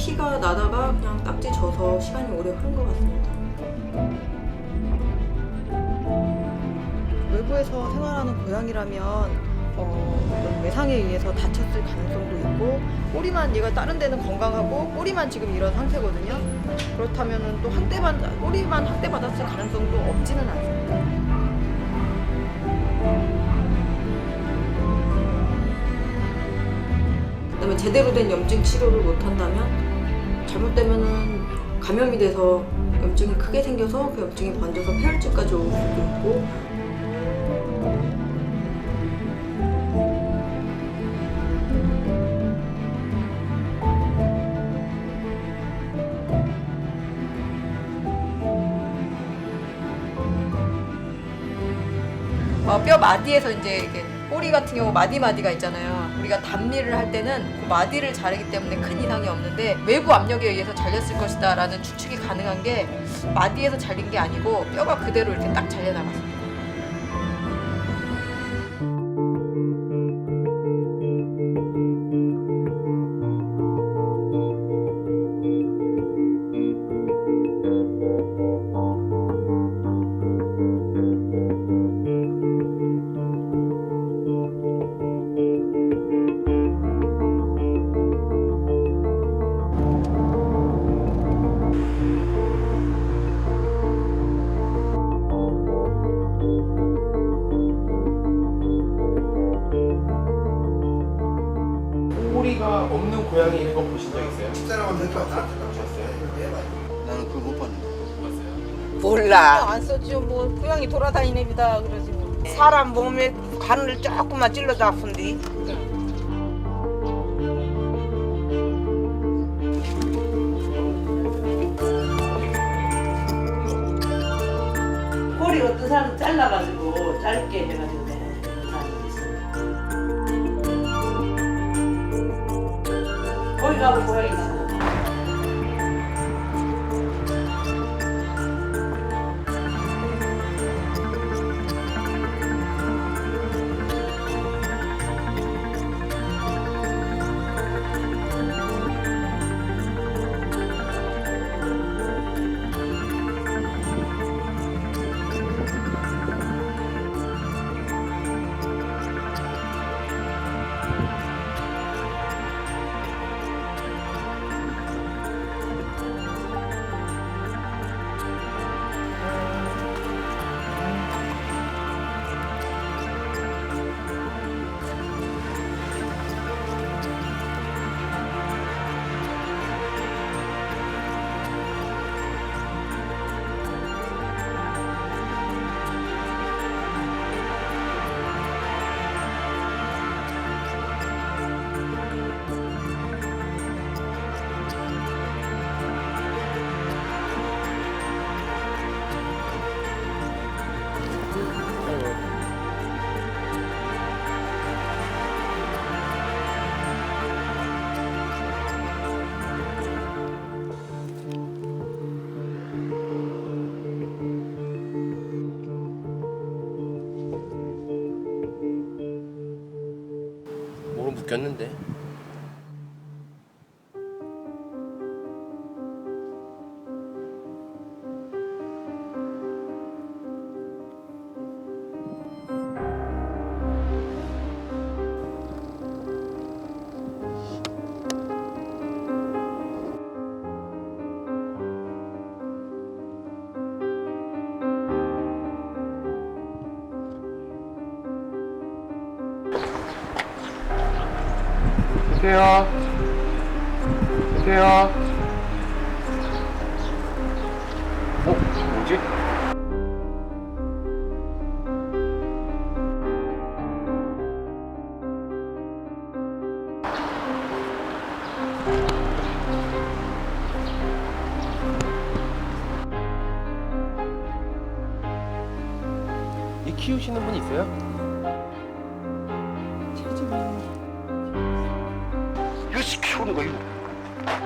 피가 나다가 그냥 딱지 져서 시간이 오래 흐른 것 같습니다. 외부에서 생활하는 고양이라면 어떤 외상에 의해서 다쳤을 가능성도 있고, 꼬리만 얘가 다른 데는 건강하고 꼬리만 지금 이런 상태거든요. 그렇다면은 또 꼬리만 학대받았을 가능성도 없지는 않습니다. 그다음에 제대로 된 염증 치료를 못한다면 잘못되면은 감염이 돼서 염증이 크게 생겨서 그 염증이 번져서 폐혈증까지 올 수도 있고, 뼈 마디에서 이제 이렇게 꼬리 같은 경우 마디가 있잖아요. 우리가 단미를 할 때는 그 마디를 자르기 때문에 큰 이상이 없는데 외부 압력에 의해서 잘렸을 것이다 라는 추측이 가능한 게 마디에서 잘린 게 아니고 뼈가 그대로 이렇게 딱 잘려나갔습니다. 꼬리가 없는 고양이 이런 거 보신 적 있어요? 집사람한테 나한테 보셨어요? 나는 그거 못 봤는데. 봤어요? 몰라. 안 썼죠. 뭐 고양이 돌아다니네비다 그러지 뭐. 사람 몸에 바늘 조금만 찔러도 아픈데. 꼬리 어떤 사람 잘라가지고 짧게 해가지고 내는 사람이 있어. 거기 가면 고양이 있어. 몸은 묶였는데. 보세요. 보세요. 뭐지? 이 키우시는 분 있어요? 이거 키우는 거예요.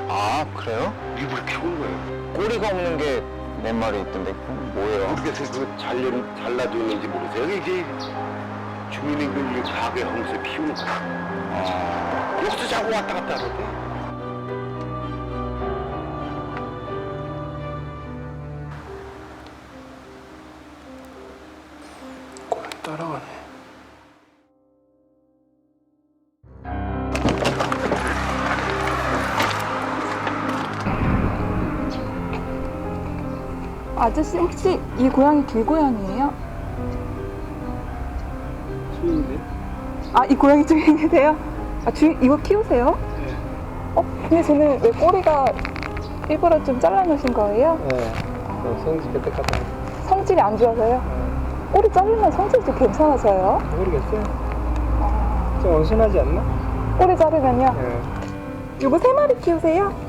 아 그래요? 일부러 키우는 거예요. 꼬리가 없는 게 몇 마리 있던데 그건 뭐예요? 모르겠어요. 그거 잘라져 있는지 모르세요. 이게 주민들 가게 하면서 키우는 거예요. 아, 여기서 자고 왔다 갔다 하는데. 아저씨 혹시 이 고양이 길고양이에요? 주인인데? 아, 이 고양이 주인이세요? 아, 주인 이거 키우세요? 네. 근데 쟤는 왜 꼬리가 일부러 좀 잘라놓으신 거예요? 네. 성질 깨끗하다. 성질이 안 좋아서요? 꼬리 자르면 성질도 괜찮아서요? 모르겠어요. 좀 온순하지 않나? 꼬리 자르면요? 네. 이거 3마리 키우세요?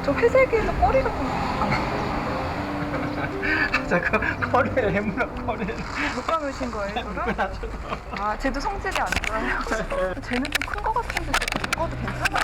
저 회색에서 꼬리가 좀 자꾸 꼬리를 해물어, 꼬리를. 누가 놓으신 거예요, 저를? 아, 쟤도 성질이 안 좋아요? 쟤는 좀 큰 거 같은데 이거도 괜찮아요?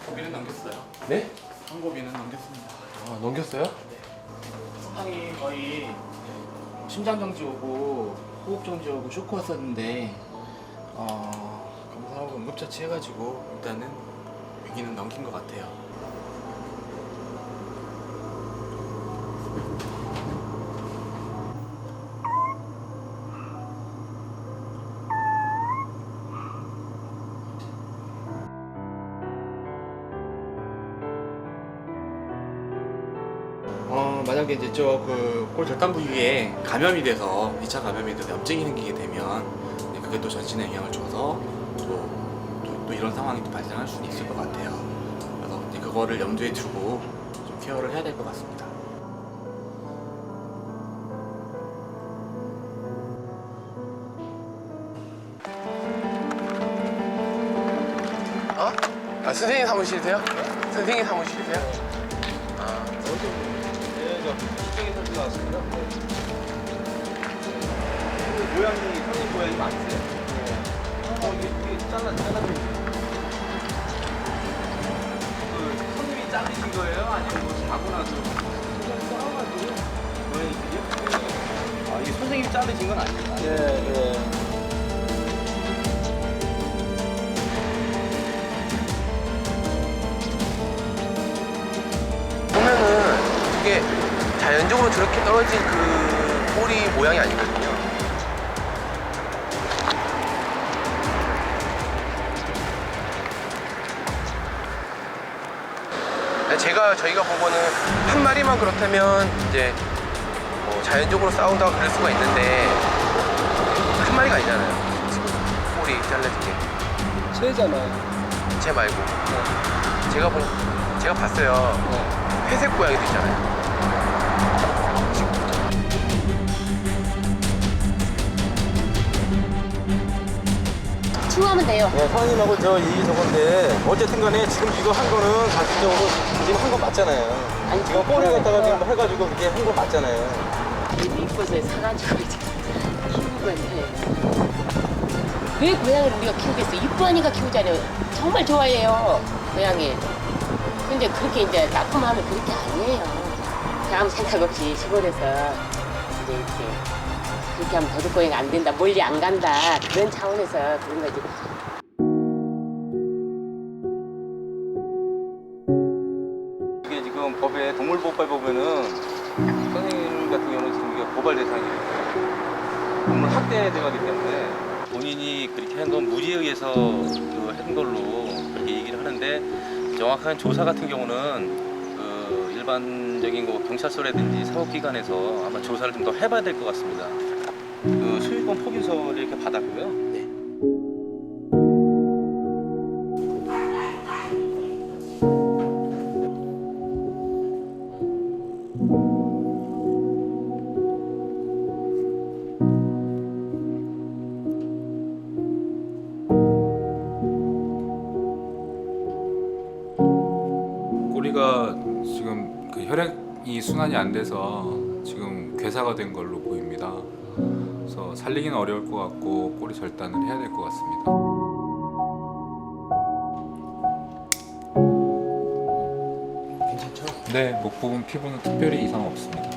고비는 넘겼어요. 네? 한고비는 넘겼습니다. 아, 넘겼어요? 상이 거의 심장 정지 오고 호흡 정지 오고 쇼크 왔었는데 검사하고 응급처치 해가지고 일단은 위기는 넘긴 것 같아요. 만약에 이제 저골 절단 부위에 감염이 돼서 2차 감염이 돼서 염증이 생기게 되면 이제 그게 또 전신에 영향을 줘서 또 이런 상황이 또 발생할 수는 있을 것 같아요. 그래서 이제 그거를 염두에 두고 좀 케어를 해야 될 것 같습니다. 선생님 사무실이세요? 선생님 사무실이세요? 고양이, 성인 고양이 많으세요? 이게 잘라주세요. 손님이 자르신 거예요? 아니면 뭐 자고 나서? 잘라가지고. 고양이들이요? 이게 선생님이 자르신 건 아니에요? 네. 보면은 이게 자연적으로 저렇게 떨어진 그 꼬리 모양이 아니거든요. 저희가 본 거는 한 마리만 그렇다면 이제 뭐 자연적으로 싸우다가 그럴 수가 있는데 한 마리가 아니잖아요. 지금 꼬리 잘라진 게. 새잖아요. 쟤 말고. 제가 봤어요. 회색 고양이도 있잖아요. 추가하면 돼요. 네, 사장님하고 저건데 어쨌든 간에 지금 이거 한 거는 사실적으로 지금 한 거 맞잖아요. 아니, 지금 꼬리 갖다가 지금 해가지고 이렇게 한 거 맞잖아요. 이뻐서 사가지고 키우는 건데 왜 고양이를 우리가 키우겠어? 이뻐하니까 키우잖아요. 정말 좋아해요, 고양이. 근데 그렇게 이제 낙품하면 그렇게 아니에요. 아무 생각 없이 시골에서 이제 이렇게 그렇게 하면 도둑고양이 안 된다, 멀리 안 간다, 그런 차원에서 그런 거지. 이게 지금 법에 동물보호법에 보면은 선생님 같은 경우는 지금 이게 고발 대상이에요. 동물 학대 대가기 때문에 본인이 그렇게 한 건 무리에 의해서 한 걸로 그렇게 얘기를 하는데 정확한 조사 같은 경우는 그 일반적인 거 경찰서라든지 사법기관에서 아마 조사를 좀 더 해봐야 될 것 같습니다. 그 소유권 포기서를 이렇게 받았고요. 네. 꼬리가 지금 그 혈액이 순환이 안 돼서 지금 괴사가 된 걸로 보입니다. 그래서 살리기는 어려울 것 같고 꼬리 절단을 해야 될 것 같습니다. 괜찮죠? 네, 목 부분 피부는 특별히 이상 없습니다.